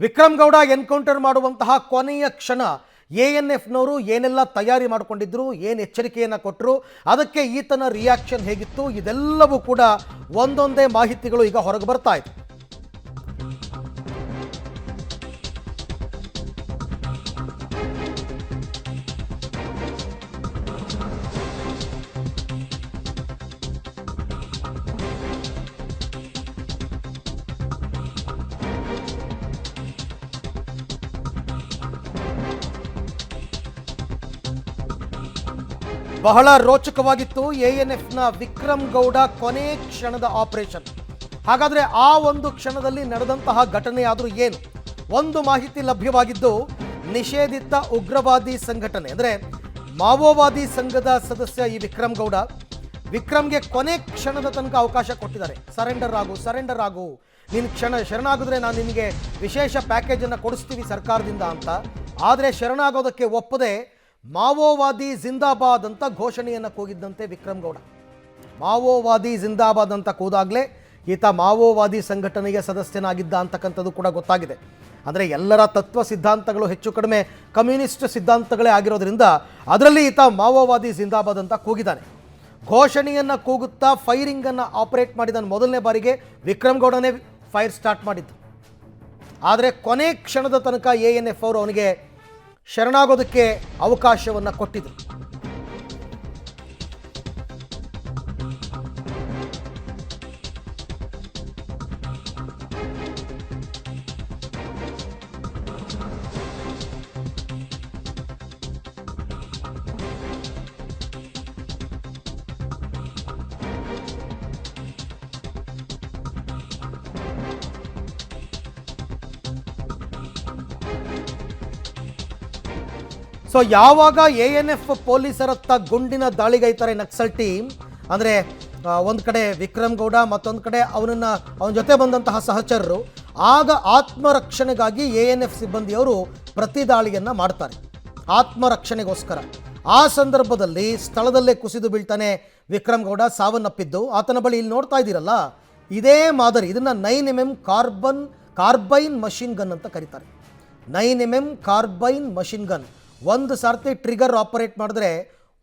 Vikram Gowda encounter ಮಾಡುವಂತಹ ಕೊನೆಯ ಕ್ಷಣ ಎಎನ್ಎಫ್ನವರು ಏನೆಲ್ಲ ತಯಾರಿ ಮಾಡಿಕೊಂಡಿದ್ರು, ಏನು ಎಚ್ಚರಿಕೆಯನ್ನು ಕೊಟ್ಟರು, ಅದಕ್ಕೆ ಈತನ ರಿಯಾಕ್ಷನ್ ಹೇಗಿತ್ತು, ಇದೆಲ್ಲವೂ ಕೂಡ ಒಂದೊಂದೇ ಮಾಹಿತಿಗಳು ಈಗ ಹೊರಗೆ ಬರ್ತಾ ಇದೆ. ಬಹಳ ರೋಚಕವಾಗಿತ್ತು ಎಎನ್ಎಫ್ನ ವಿಕ್ರಮ್ ಗೌಡ ಕೊನೆ ಕ್ಷಣದ ಆಪರೇಷನ್. ಹಾಗಾದರೆ ಆ ಒಂದು ಕ್ಷಣದಲ್ಲಿ ನಡೆದಂತಹ ಘಟನೆ ಆದರೂ ಏನು? ಒಂದು ಮಾಹಿತಿ ಲಭ್ಯವಾಗಿದ್ದು, ನಿಷೇಧಿತ ಉಗ್ರವಾದಿ ಸಂಘಟನೆ ಅಂದರೆ ಮಾವೋವಾದಿ ಸಂಘದ ಸದಸ್ಯ ಈ ವಿಕ್ರಮ್ ಗೌಡ ವಿಕ್ರಮ್ಗೆ ಕೊನೆ ಕ್ಷಣದ ತನಕ ಅವಕಾಶ ಕೊಟ್ಟಿದ್ದಾರೆ. ಸರೆಂಡರ್ ಆಗು, ನೀನು ಶರಣಾಗಿದ್ರೆ ನಾನು ನಿನಗೆ ವಿಶೇಷ ಪ್ಯಾಕೇಜನ್ನು ಕೊಡಿಸ್ತೀವಿ ಸರ್ಕಾರದಿಂದ ಅಂತ. ಆದರೆ ಶರಣಾಗೋದಕ್ಕೆ ಒಪ್ಪದೆ ಮಾವೋವಾದಿ ಜಿಂದಾಬಾದ್ ಅಂತ ಘೋಷಣೆಯನ್ನು ಕೂಗಿದ್ದಂತೆ ವಿಕ್ರಮ್ ಗೌಡ. ಮಾವೋವಾದಿ ಜಿಂದಾಬಾದ್ ಅಂತ ಕೂದಾಗಲೇ ಈತ ಮಾವೋವಾದಿ ಸಂಘಟನೆಗೆ ಸದಸ್ಯನಾಗಿದ್ದ ಅಂತಕ್ಕಂಥದ್ದು ಕೂಡ ಗೊತ್ತಾಗಿದೆ. ಅಂದರೆ ಎಲ್ಲರ ತತ್ವ ಸಿದ್ಧಾಂತಗಳು ಹೆಚ್ಚು ಕಡಿಮೆ ಕಮ್ಯುನಿಸ್ಟ್ ಸಿದ್ಧಾಂತಗಳೇ ಆಗಿರೋದ್ರಿಂದ ಅದರಲ್ಲಿ ಈತ ಮಾವೋವಾದಿ ಜಿಂದಾಬಾದ್ ಅಂತ ಕೂಗಿದ್ದಾನೆ. ಘೋಷಣೆಯನ್ನು ಕೂಗುತ್ತಾ ಫೈರಿಂಗನ್ನು ಆಪರೇಟ್ ಮಾಡಿದ ಮೊದಲನೇ ಬಾರಿಗೆ ವಿಕ್ರಮ್ ಗೌಡನೇ ಫೈರ್ ಸ್ಟಾರ್ಟ್ ಮಾಡಿದ್ದು. ಆದರೆ ಕೊನೆ ಕ್ಷಣದ ತನಕ ಎಎನ್ಎಫ್ ಅವರು ಅವನಿಗೆ ಶರಣಾಗೋದಕ್ಕೆ ಅವಕಾಶವನ್ನು ಕೊಟ್ಟಿದ್ರು. ಸೊ ಯಾವಾಗ ಎಎನ್ಎಫ್ ಪೊಲೀಸರತ್ತ ಗುಂಡಿನ ದಾಳಿಗೈತಾರೆ ನಕ್ಸಲ್ ಟೀಮ್, ಅಂದರೆ ಒಂದು ಕಡೆ ವಿಕ್ರಮ್ ಗೌಡ, ಮತ್ತೊಂದು ಕಡೆ ಅವನ ಜೊತೆ ಬಂದಂತಹ ಸಹಚರರು, ಆಗ ಆತ್ಮರಕ್ಷಣೆಗಾಗಿ ಎಎನ್ಎಫ್ ಸಿಬ್ಬಂದಿಯವರು ಪ್ರತಿ ದಾಳಿಯನ್ನು ಮಾಡ್ತಾರೆ ಆತ್ಮರಕ್ಷಣೆಗೋಸ್ಕರ. ಆ ಸಂದರ್ಭದಲ್ಲಿ ಸ್ಥಳದಲ್ಲೇ ಕುಸಿದು ಬೀಳ್ತಾನೆ ವಿಕ್ರಮ್ ಗೌಡ, ಸಾವನ್ನಪ್ಪಿದ್ದು. ಆತನ ಬಳಿ ಇಲ್ಲಿ ನೋಡ್ತಾ ಇದ್ದೀರಲ್ಲ, ಇದೇ ಮಾದರಿ, ಇದನ್ನು 9mm ಕಾರ್ಬೈನ್ ಮಷಿನ್ ಗನ್ ಅಂತ ಕರೀತಾರೆ. 9mm ಕಾರ್ಬೈನ್ ಮಷಿನ್ ಗನ್ ಒಂದು ಸಾರ್ತಿ ಟ್ರಿಗರ್ ಆಪರೇಟ್ ಮಾಡಿದ್ರೆ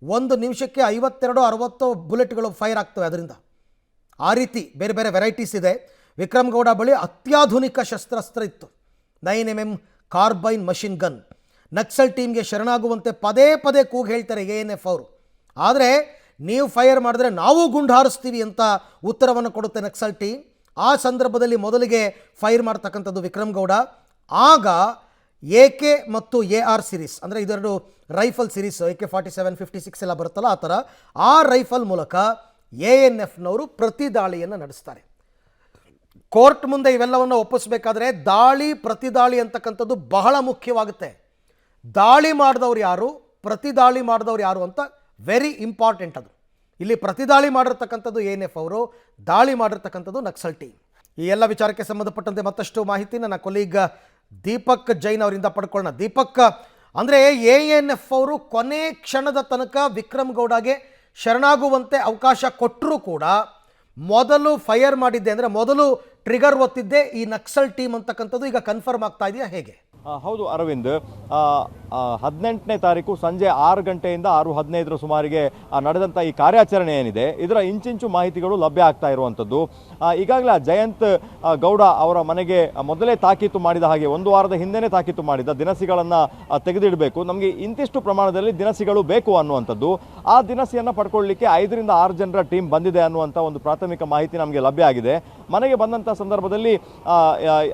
1 ನಿಮಿಷಕ್ಕೆ 52-60 ಬುಲೆಟ್ಗಳು ಫೈರ್ ಆಗ್ತವೆ ಅದರಿಂದ. ಆ ರೀತಿ ಬೇರೆ ಬೇರೆ ವೆರೈಟೀಸ್ ಇದೆ. ವಿಕ್ರಮ್ ಗೌಡ ಬಳಿ ಅತ್ಯಾಧುನಿಕ ಶಸ್ತ್ರಾಸ್ತ್ರ ಇತ್ತು, 9mm carbine machine gun. Naxal ಟೀಮ್ಗೆ ಶರಣಾಗುವಂತೆ ಪದೇ ಪದೇ ಕೂಗು ಹೇಳ್ತಾರೆ ಎಎನ್ಎಫ್ ಅವರು. ಆದರೆ ನೀವು ಫೈರ್ ಮಾಡಿದ್ರೆ ನಾವು ಗುಂಡು ಹಾರಿಸ್ತೀವಿ ಅಂತ ಉತ್ತರವನ್ನು ಕೊಡುತ್ತೆ ನಕ್ಸಲ್ ಟೀಮ್. ಆ ಸಂದರ್ಭದಲ್ಲಿ ಮೊದಲಿಗೆ ಫೈರ್ ಮಾಡ್ತಕ್ಕಂಥದ್ದು ವಿಕ್ರಮ್ ಗೌಡ. ಆಗ AK ಮತ್ತು AR ಸಿರೀಸ್, ಅಂದರೆ ಇದೆರಡು ರೈಫಲ್ ಸಿರೀಸ್, AK-47, 56 ಎಲ್ಲ ಬರುತ್ತಲ್ಲ ಆ ಥರ, ಆ ರೈಫಲ್ ಮೂಲಕ ಎಎನ್ಎಫ್ನವರು ಪ್ರತಿ ದಾಳಿಯನ್ನು ನಡೆಸ್ತಾರೆ. ಕೋರ್ಟ್ ಮುಂದೆ ಇವೆಲ್ಲವನ್ನು ಒಪ್ಪಿಸಬೇಕಾದ್ರೆ ದಾಳಿ ಪ್ರತಿ ದಾಳಿ ಅಂತಕ್ಕಂಥದ್ದು ಬಹಳ ಮುಖ್ಯವಾಗುತ್ತೆ. ದಾಳಿ ಮಾಡಿದವ್ರು ಯಾರು, ಪ್ರತಿ ದಾಳಿ ಮಾಡಿದವ್ರು ಯಾರು ಅಂತ ವೆರಿ ಇಂಪಾರ್ಟೆಂಟ್ ಅದು. ಇಲ್ಲಿ ಪ್ರತಿ ದಾಳಿ ಮಾಡಿರ್ತಕ್ಕಂಥದ್ದು ಎಎನ್ಎಫ್ ಅವರು, ದಾಳಿ ಮಾಡಿರ್ತಕ್ಕಂಥದ್ದು ನಕ್ಸಲ್ ಟೀಮ್. ಈ ಎಲ್ಲ ವಿಚಾರಕ್ಕೆ ಸಂಬಂಧಪಟ್ಟಂತೆ ಮತ್ತಷ್ಟು ಮಾಹಿತಿ ನನ್ನ ಕೊಲೀಗ್ ದೀಪಕ್ ಜೈನ್ ಅವರಿಂದ ಪಡ್ಕೊಳ್ಳೋಣ. ದೀಪಕ್, ಅಂದರೆ ಎಎನ್ಎಫ್ ಅವರು ಕೊನೆ ಕ್ಷಣದ ತನಕ ವಿಕ್ರಮ್ ಗೌಡಗೆ ಶರಣಾಗುವಂತೆ ಅವಕಾಶ ಕೊಟ್ಟರೂ ಕೂಡ ಮೊದಲು ಫೈರ್ ಮಾಡಿದ್ದೆ, ಅಂದರೆ ಮೊದಲು ಟ್ರಿಗರ್ ಒತ್ತಿದ್ದೆ ಈ ನಕ್ಸಲ್ ಟೀಮ್ ಅಂತಕ್ಕಂಥದ್ದು ಈಗ ಕನ್ಫರ್ಮ್ ಆಗ್ತಾ ಇದೆಯಾ, ಹೇಗೆ? ಹೌದು ಅರವಿಂದ್, 18ನೇ ತಾರೀಕು ಸಂಜೆ 6 ಗಂಟೆಯಿಂದ 6:15 ಸುಮಾರಿಗೆ ನಡೆದಂಥ ಈ ಕಾರ್ಯಾಚರಣೆ ಏನಿದೆ, ಇದರ ಇಂಚಿಂಚು ಮಾಹಿತಿಗಳು ಲಭ್ಯ ಆಗ್ತಾ ಇರುವಂಥದ್ದು. ಈಗಾಗಲೇ ಜಯಂತ್ ಗೌಡ ಅವರ ಮನೆಗೆ ಮೊದಲೇ ತಾಕೀತು ಮಾಡಿದ ಹಾಗೆ 1 ವಾರದ ಹಿಂದೆನೇ ತಾಕೀತು ಮಾಡಿದ ದಿನಸಿಗಳನ್ನು ತೆಗೆದಿಡಬೇಕು, ನಮಗೆ ಇಂತಿಷ್ಟು ಪ್ರಮಾಣದಲ್ಲಿ ದಿನಸಿಗಳು ಬೇಕು ಅನ್ನುವಂಥದ್ದು. ಆ ದಿನಸಿಯನ್ನು ಪಡ್ಕೊಳ್ಳಲಿಕ್ಕೆ 5ರಿಂದ 6 ಜನರ ಟೀಮ್ ಬಂದಿದೆ ಅನ್ನುವಂಥ ಒಂದು ಪ್ರಾಥಮಿಕ ಮಾಹಿತಿ ನಮಗೆ ಲಭ್ಯ ಆಗಿದೆ. ಮನೆಗೆ ಬಂದಂಥ ಸಂದರ್ಭದಲ್ಲಿ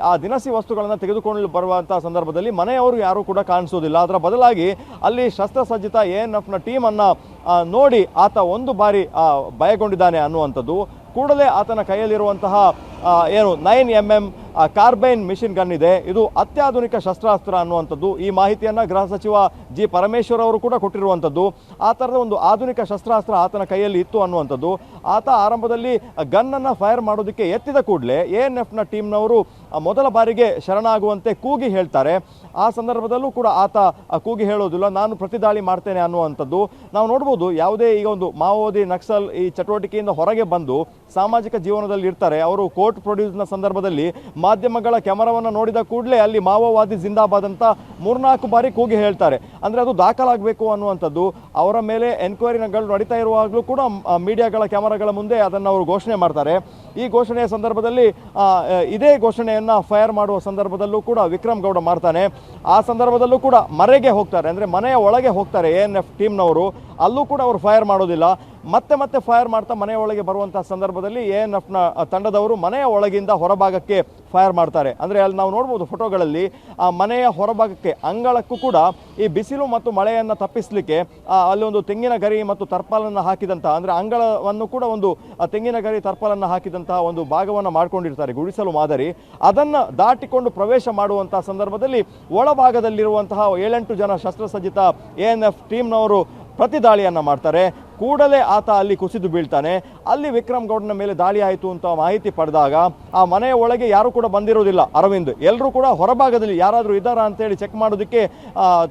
ಆ ದಿನಸಿ ವಸ್ತುಗಳನ್ನು ತೆಗೆದುಕೊಂಡು ಬರುವಂಥ ಸಂದರ್ಭದಲ್ಲಿ ಮನೆಯವರು ಯಾರೂ ಕೂಡ ಕಾಣಿಸೋದಿಲ್ಲ. ಅದರ ಬದಲಾಗಿ ಅಲ್ಲಿ ಶಸ್ತ್ರಸಜ್ಜಿತ ಎಎನ್ಎಫ್ನ ಟೀಮನ್ನು ನೋಡಿ ಆತ ಒಂದು ಬಾರಿ ಭಯಗೊಂಡಿದ್ದಾನೆ ಅನ್ನುವಂಥದ್ದು. ಕೂಡಲೇ ಆತನ ಕೈಯಲ್ಲಿರುವಂತಹ 9mm ಕಾರ್ಬೈನ್ ಮಿಷಿನ್ ಗನ್ ಇದೆ, ಇದು ಅತ್ಯಾಧುನಿಕ ಶಸ್ತ್ರಾಸ್ತ್ರ ಅನ್ನುವಂಥದ್ದು. ಈ ಮಾಹಿತಿಯನ್ನು ಗೃಹ ಸಚಿವ ಜಿ ಪರಮೇಶ್ವರ್ ಅವರು ಕೂಡ ಕೊಟ್ಟಿರುವಂಥದ್ದು. ಆ ಥರದ ಒಂದು ಆಧುನಿಕ ಶಸ್ತ್ರಾಸ್ತ್ರ ಆತನ ಕೈಯಲ್ಲಿ ಇತ್ತು ಅನ್ನುವಂಥದ್ದು. ಆತ ಆರಂಭದಲ್ಲಿ ಗನ್ನನ್ನು ಫೈರ್ ಮಾಡೋದಕ್ಕೆ ಎತ್ತಿದ ಕೂಡಲೇ ಎಎನ್ಎಫ್ನ ಟೀಮ್ನವರು ಮೊದಲ ಬಾರಿಗೆ ಶರಣಾಗುವಂತೆ ಕೂಗಿ ಹೇಳ್ತಾರೆ. ಆ ಸಂದರ್ಭದಲ್ಲೂ ಕೂಡ ಆತ ಕೂಗಿ ಹೇಳೋದಿಲ್ಲ, ನಾನು ಪ್ರತಿದಾಳಿ ಮಾಡ್ತೇನೆ ಅನ್ನುವಂಥದ್ದು ನಾವು ನೋಡ್ಬೋದು. ಯಾವುದೇ ಈಗ ಒಂದು ಮಾವೋವಾದಿ ನಕ್ಸಲ್ ಈ ಚಟುವಟಿಕೆಯಿಂದ ಹೊರಗೆ ಬಂದು ಸಾಮಾಜಿಕ ಜೀವನದಲ್ಲಿ ಇರ್ತಾರೆ, ಅವರು ಕೋರ್ಟ್ ಪ್ರೊಡ್ಯೂಸ್ನ ಸಂದರ್ಭದಲ್ಲಿ ಮಾಧ್ಯಮಗಳ ಕ್ಯಾಮರಾವನ್ನು ನೋಡಿದ ಕೂಡಲೇ ಅಲ್ಲಿ ಮಾವೋವಾದಿ ಜಿಂದಾಬಾದ್ ಅಂತ 3-4 ಬಾರಿ ಕೂಗಿ ಹೇಳ್ತಾರೆ. ಅಂದರೆ ಅದು ದಾಖಲಾಗಬೇಕು ಅನ್ನುವಂಥದ್ದು. ಅವರ ಮೇಲೆ ಎನ್ಕ್ವೈರಿಗಳು ನಡೀತಾ ಇರುವಾಗಲೂ ಕೂಡ ಮೀಡಿಯಾಗಳ ಕ್ಯಾಮರಾಗಳ ಮುಂದೆ ಅದನ್ನು ಅವರು ಘೋಷಣೆ ಮಾಡ್ತಾರೆ. ಈ ಘೋಷಣೆಯ ಸಂದರ್ಭದಲ್ಲಿ ಇದೇ ಘೋಷಣೆಯನ್ನು ಫೈರ್ ಮಾಡುವ ಸಂದರ್ಭದಲ್ಲೂ ಕೂಡ ವಿಕ್ರಮ್ ಗೌಡ ಮಾಡ್ತಾನೆ. ಆ ಸಂದರ್ಭದಲ್ಲೂ ಕೂಡ ಮರೆಗೆ ಹೋಗ್ತಾರೆ, ಅಂದರೆ ಮನೆಯ ಒಳಗೆ ಹೋಗ್ತಾರೆ ANF ಟೀಮ್ನವರು. ಅಲ್ಲೂ ಕೂಡ ಅವರು ಫೈರ್ ಮಾಡೋದಿಲ್ಲ. ಮತ್ತೆ ಫೈರ್ ಮಾಡ್ತಾ ಮನೆಯ ಒಳಗೆ ಬರುವಂತಹ ಸಂದರ್ಭದಲ್ಲಿ ANFನ ತಂಡದವರು ಮನೆಯ ಒಳಗಿಂದ ಹೊರಭಾಗಕ್ಕೆ ಫೈರ್ ಮಾಡ್ತಾರೆ. ಅಂದರೆ ಅಲ್ಲಿ ನಾವು ನೋಡ್ಬೋದು ಫೋಟೋಗಳಲ್ಲಿ ಆ ಮನೆಯ ಹೊರಭಾಗಕ್ಕೆ ಅಂಗಳಕ್ಕೂ ಕೂಡ ಈ ಬಿಸಿಲು ಮತ್ತು ಮಳೆಯನ್ನು ತಪ್ಪಿಸಲಿಕ್ಕೆ ಅಲ್ಲಿ ಒಂದು ತೆಂಗಿನ ಗರಿ ಮತ್ತು ತರ್ಪಾಲನ್ನು ಹಾಕಿದಂತಹ, ಅಂದರೆ ಅಂಗಳವನ್ನು ಕೂಡ ಒಂದು ತೆಂಗಿನ ಗರಿ ತರ್ಪಾಲನ್ನು ಹಾಕಿದಂತಹ ಒಂದು ಭಾಗವನ್ನು ಮಾಡ್ಕೊಂಡಿರ್ತಾರೆ, ಗುಡಿಸಲು ಮಾದರಿ. ಅದನ್ನು ದಾಟಿಕೊಂಡು ಪ್ರವೇಶ ಮಾಡುವಂತಹ ಸಂದರ್ಭದಲ್ಲಿ ಒಳಭಾಗದಲ್ಲಿರುವಂತಹ 7-8 ಜನ ಶಸ್ತ್ರಸಜ್ಜಿತ ANF ಟೀಮ್ನವರು ಪ್ರತಿ ದಾಳಿಯನ್ನು ಮಾಡ್ತಾರೆ. ಕೂಡಲೇ ಆತ ಅಲ್ಲಿ ಕುಸಿದು ಬೀಳ್ತಾನೆ. ಅಲ್ಲಿ ವಿಕ್ರಮ್ ಗೌಡನ ಮೇಲೆ ದಾಳಿ ಆಯಿತು ಅಂತ ಮಾಹಿತಿ ಪಡೆದಾಗ ಆ ಮನೆಯ ಒಳಗೆ ಯಾರು ಕೂಡ ಬಂದಿರೋದಿಲ್ಲ ಅರವಿಂದ್. ಎಲ್ಲರೂ ಕೂಡ ಹೊರಭಾಗದಲ್ಲಿ ಯಾರಾದರೂ ಇದ್ದಾರಾ ಅಂತೇಳಿ ಚೆಕ್ ಮಾಡೋದಕ್ಕೆ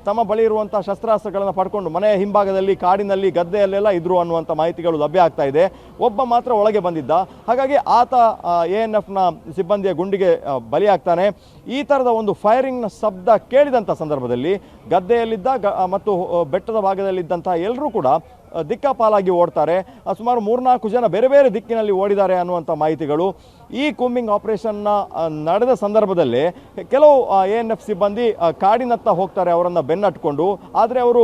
ತಮ್ಮ ಬಳಿ ಇರುವಂಥ ಶಸ್ತ್ರಾಸ್ತ್ರಗಳನ್ನು ಪಡ್ಕೊಂಡು ಮನೆಯ ಹಿಂಭಾಗದಲ್ಲಿ, ಕಾಡಿನಲ್ಲಿ, ಗದ್ದೆಯಲ್ಲೆಲ್ಲ ಇದ್ರು ಅನ್ನುವಂಥ ಮಾಹಿತಿಗಳು ಲಭ್ಯ ಆಗ್ತಾ ಇದೆ. ಒಬ್ಬ ಮಾತ್ರ ಒಳಗೆ ಬಂದಿದ್ದ. ಹಾಗಾಗಿ ಆತ ANFನ ಸಿಬ್ಬಂದಿಯ ಗುಂಡಿಗೆ ಬಲಿಯಾಗ್ತಾನೆ. ಈ ಥರದ ಒಂದು ಫೈರಿಂಗ್ನ ಶಬ್ದ ಕೇಳಿದಂಥ ಸಂದರ್ಭದಲ್ಲಿ ಗದ್ದೆಯಲ್ಲಿದ್ದ ಮತ್ತು ಬೆಟ್ಟದ ಭಾಗದಲ್ಲಿದ್ದಂಥ ಎಲ್ಲರೂ ಕೂಡ ದಿಕ್ಕಾಪಾಲಾಗಿ ಓಡ್ತಾರೆ. ಸುಮಾರು 3-4 ಜನ ಬೇರೆ ಬೇರೆ ದಿಕ್ಕಿನಲ್ಲಿ ಓಡಿದ್ದಾರೆ ಅನ್ನುವಂಥ ಮಾಹಿತಿಗಳು. ಈ ಕೂಂಬಿಂಗ್ ಆಪರೇಷನ್ನ ನಡೆದ ಸಂದರ್ಭದಲ್ಲಿ ಕೆಲವು ANF ಸಿಬ್ಬಂದಿ ಕಾಡಿನತ್ತ ಹೋಗ್ತಾರೆ ಅವರನ್ನು ಬೆನ್ನಟ್ಕೊಂಡು. ಆದರೆ ಅವರು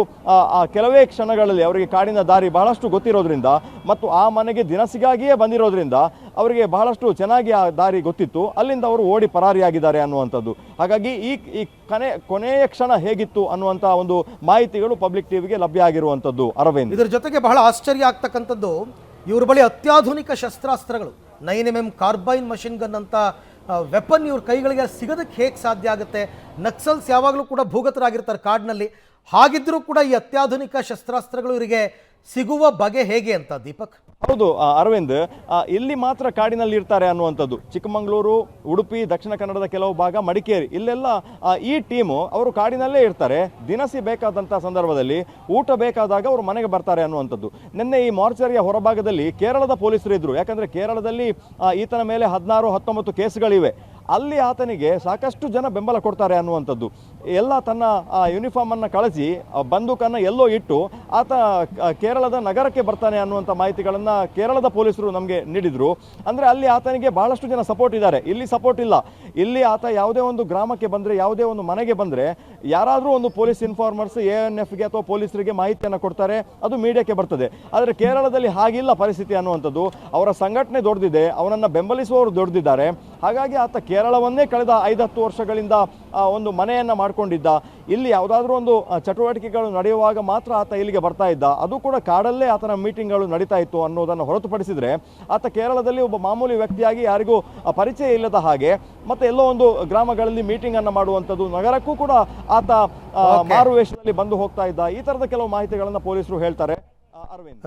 ಕೆಲವೇ ಕ್ಷಣಗಳಲ್ಲಿ ಅವರಿಗೆ ಕಾಡಿನ ದಾರಿ ಬಹಳಷ್ಟು ಗೊತ್ತಿರೋದ್ರಿಂದ ಮತ್ತು ಆ ಮನೆಗೆ ದಿನಸಿಗಾಗಿಯೇ ಬಂದಿರೋದ್ರಿಂದ ಅವರಿಗೆ ಬಹಳಷ್ಟು ಚೆನ್ನಾಗಿ ಆ ದಾರಿ ಗೊತ್ತಿತ್ತು. ಅಲ್ಲಿಂದ ಅವರು ಓಡಿ ಪರಾರಿಯಾಗಿದ್ದಾರೆ ಅನ್ನುವಂಥದ್ದು. ಹಾಗಾಗಿ ಈ ಕೊನೆಯ ಕ್ಷಣ ಹೇಗಿತ್ತು ಅನ್ನುವಂಥ ಒಂದು ಮಾಹಿತಿಗಳು ಪಬ್ಲಿಕ್ ಟಿವಿಗೆ ಲಭ್ಯ ಆಗಿರುವಂಥದ್ದು. ಅರವಿಂದ್, ಇದರ ಜೊತೆಗೆ ಬಹಳ ಆಶ್ಚರ್ಯ ಆಗ್ತಕ್ಕಂಥದ್ದು, ಇವ್ರ ಬಳಿ ಅತ್ಯಾಧುನಿಕ ಶಸ್ತ್ರಾಸ್ತ್ರಗಳು, 9mm ಕಾರ್ಬೈನ್ ಮಷಿನ್ ಗನ್ ಅಂತ ವೆಪನ್ ಇವ್ರ ಕೈಗಳಿಗೆ ಸಿಗೋದಕ್ಕೆ ಹೇಗೆ ಸಾಧ್ಯ ಆಗುತ್ತೆ? ನಕ್ಸಲ್ಸ್ ಯಾವಾಗಲೂ ಕೂಡ ಭೂಗತರಾಗಿರ್ತಾರೆ ಕಾಡಿನಲ್ಲಿ. ಹಾಗಿದ್ರೂ ಕೂಡ ಈ ಅತ್ಯಾಧುನಿಕ ಶಸ್ತ್ರಾಸ್ತ್ರಗಳು ಇವರಿಗೆ ಸಿಗುವ ಬಗೆ ಹೇಗೆ ಅಂತ ದೀಪಕ್? ಹೌದು ಅರವಿಂದ್, ಇಲ್ಲಿ ಮಾತ್ರ ಕಾಡಿನಲ್ಲಿ ಇರ್ತಾರೆ ಅನ್ನುವಂಥದ್ದು. ಚಿಕ್ಕಮಗಳೂರು, ಉಡುಪಿ, ದಕ್ಷಿಣ ಕನ್ನಡದ ಕೆಲವು ಭಾಗ, ಮಡಿಕೇರಿ, ಇಲ್ಲೆಲ್ಲ ಈ ಟೀಮು ಅವರು ಕಾಡಿನಲ್ಲೇ ಇರ್ತಾರೆ. ದಿನಸಿ ಬೇಕಾದಂಥ ಸಂದರ್ಭದಲ್ಲಿ, ಊಟ ಬೇಕಾದಾಗ ಅವರು ಮನೆಗೆ ಬರ್ತಾರೆ ಅನ್ನುವಂಥದ್ದು. ನಿನ್ನೆ ಈ ಮಾರ್ಚರಿಯ ಹೊರಭಾಗದಲ್ಲಿ ಕೇರಳದ ಪೊಲೀಸರು ಇದ್ದರು. ಯಾಕಂದರೆ ಕೇರಳದಲ್ಲಿ ಈತನ ಮೇಲೆ 16-19 ಕೇಸ್ಗಳಿವೆ. ಅಲ್ಲಿ ಆತನಿಗೆ ಸಾಕಷ್ಟು ಜನ ಬೆಂಬಲ ಕೊಡ್ತಾರೆ ಅನ್ನುವಂಥದ್ದು. ಎಲ್ಲ ತನ್ನ ಯೂನಿಫಾರ್ಮನ್ನು ಕಳಿಸಿ ಬಂದೂಕನ್ನು ಎಲ್ಲೋ ಇಟ್ಟು ಆತ ಕೇರಳದ ನಗರಕ್ಕೆ ಬರ್ತಾನೆ ಅನ್ನುವಂಥ ಮಾಹಿತಿಗಳನ್ನು ಕೇರಳದ ಪೊಲೀಸರು ನಮಗೆ ನೀಡಿದರು. ಅಂದರೆ ಅಲ್ಲಿ ಆತನಿಗೆ ಬಹಳಷ್ಟು ಜನ ಸಪೋರ್ಟ್ ಇದ್ದಾರೆ. ಇಲ್ಲಿ ಸಪೋರ್ಟ್ ಇಲ್ಲ. ಇಲ್ಲಿ ಆತ ಯಾವುದೇ ಒಂದು ಗ್ರಾಮಕ್ಕೆ ಬಂದರೆ, ಯಾವುದೇ ಒಂದು ಮನೆಗೆ ಬಂದರೆ ಯಾರಾದರೂ ಒಂದು ಪೊಲೀಸ್ ಇನ್ಫಾರ್ಮರ್ಸ್ ANFಗೆ ಅಥವಾ ಪೊಲೀಸರಿಗೆ ಮಾಹಿತಿಯನ್ನು ಕೊಡ್ತಾರೆ, ಅದು ಮೀಡಿಯಾಕ್ಕೆ ಬರ್ತದೆ. ಆದರೆ ಕೇರಳದಲ್ಲಿ ಹಾಗಿಲ್ಲ ಪರಿಸ್ಥಿತಿ ಅನ್ನುವಂಥದ್ದು. ಅವರ ಸಂಘಟನೆ ದೊಡ್ಡದಿದೆ, ಅವನನ್ನು ಬೆಂಬಲಿಸುವವರು ದೊಡ್ಡದಿದ್ದಾರೆ. ಹಾಗಾಗಿ ಆತ ಕೇರಳವನ್ನೇ ಕಳೆದ 5-10 ವರ್ಷಗಳಿಂದ ಒಂದು ಮನೆಯನ್ನು ಮಾಡಿಕೊಂಡಿದ್ದ. ಇಲ್ಲಿ ಯಾವುದಾದ್ರೂ ಒಂದು ಚಟುವಟಿಕೆಗಳು ನಡೆಯುವಾಗ ಮಾತ್ರ ಆತ ಇಲ್ಲಿಗೆ ಬರ್ತಾ ಇದ್ದ. ಅದು ಕೂಡ ಕಾಡಲ್ಲೇ ಆತನ ಮೀಟಿಂಗ್ಗಳು ನಡೀತಾ ಇತ್ತು ಅನ್ನೋದನ್ನು ಹೊರತುಪಡಿಸಿದರೆ ಆತ ಕೇರಳದಲ್ಲಿ ಒಬ್ಬ ಮಾಮೂಲಿ ವ್ಯಕ್ತಿಯಾಗಿ ಯಾರಿಗೂ ಪರಿಚಯ ಇಲ್ಲದ ಹಾಗೆ ಮತ್ತೆ ಎಲ್ಲೋ ಒಂದು ಗ್ರಾಮಗಳಲ್ಲಿ ಮೀಟಿಂಗ್ ಅನ್ನು ಮಾಡುವಂಥದ್ದು, ನಗರಕ್ಕೂ ಕೂಡ ಆತ ಮಾರು ವೇಷದಲ್ಲಿ ಬಂದು ಹೋಗ್ತಾ ಇದ್ದ. ಈ ಥರದ ಕೆಲವು ಮಾಹಿತಿಗಳನ್ನು ಪೊಲೀಸರು ಹೇಳ್ತಾರೆ. ಅರವಿಂದ್.